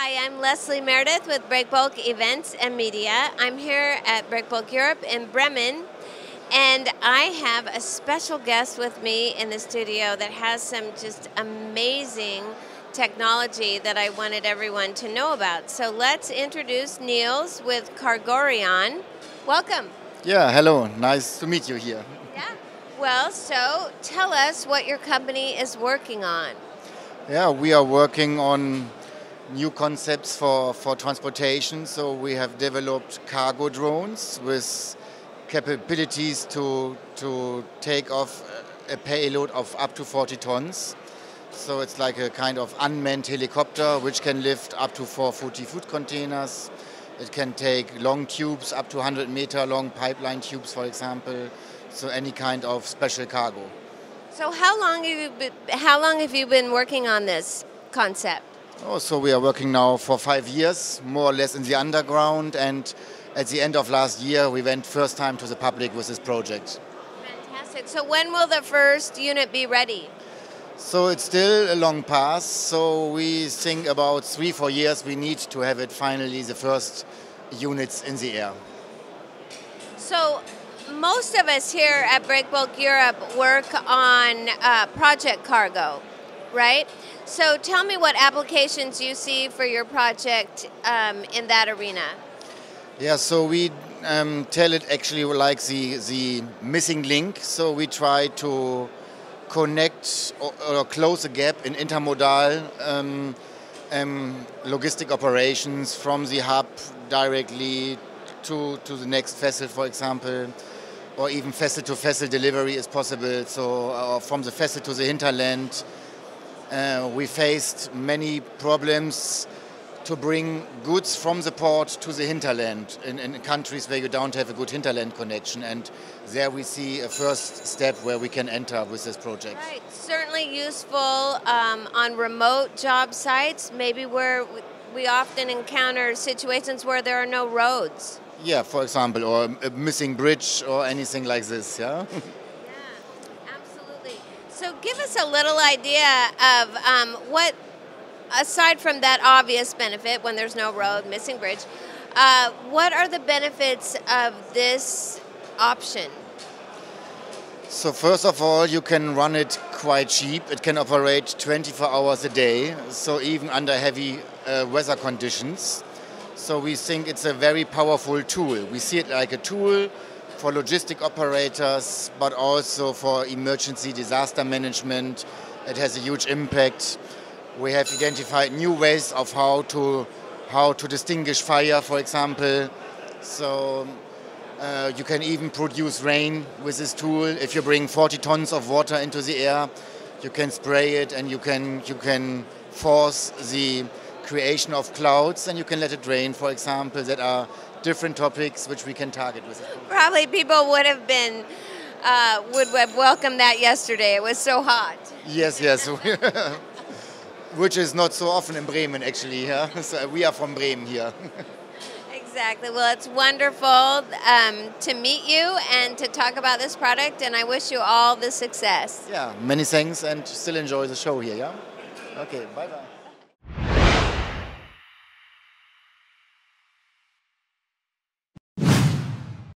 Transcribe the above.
Hi, I'm Leslie Meredith with Breakbulk Events and Media. I'm here at Breakbulk Europe in Bremen, and I have a special guest with me in the studio that has some just amazing technology that I wanted everyone to know about. So let's introduce Nils with Cargoryon. Welcome. Yeah, hello. Nice to meet you here. Yeah. Well, so tell us what your company is working on. Yeah, we are working on new concepts for transportation. So we have developed cargo drones with capabilities to take off a payload of up to 40 tons. So it's like a kind of unmanned helicopter which can lift up to 440 food containers. It can take long tubes, up to 100-meter long pipeline tubes, for example. So any kind of special cargo. So how long have you been working on this concept? Oh, so we are working now for 5 years, more or less in the underground, and at the end of last year we went first time to the public with this project. Fantastic. So when will the first unit be ready? So it's still a long path, so we think about 3-4 years we need to have it finally, the first units in the air. So most of us here at Breakbulk Europe work on project cargo, right? So tell me what applications you see for your project in that arena. Yeah, so we tell it actually like the missing link. So we try to connect or close a gap in intermodal logistic operations from the hub directly to the next vessel, for example, or even vessel-to-vessel delivery is possible. So from the vessel to the hinterland, we faced many problems to bring goods from the port to the hinterland in countries where you don't have a good hinterland connection. And there we see a first step where we can enter with this project. Right, certainly useful on remote job sites, maybe where we often encounter situations where there are no roads. Yeah, for example, or a missing bridge or anything like this, yeah? Yeah, absolutely. So give us a little idea of what, aside from that obvious benefit when there's no road, missing bridge, what are the benefits of this option? So first of all, you can run it quite cheap. It can operate 24 hours a day, so even under heavy weather conditions. So we think it's a very powerful tool. We see it like a tool for logistic operators, but also for emergency disaster management. It has a huge impact. We have identified new ways of how to distinguish fire, for example. So you can even produce rain with this tool. If you bring 40 tons of water into the air, you can spray it and you can force the creation of clouds, and you can let it rain, for example. That are different topics which we can target with it. Probably people would have welcomed that yesterday. It was so hot. Yes, yes. Which is not so often in Bremen, actually. Yeah? So we are from Bremen here. Exactly. Well, it's wonderful to meet you and to talk about this product, and I wish you all the success. Yeah, many thanks, and still enjoy the show here, yeah? Okay, bye-bye.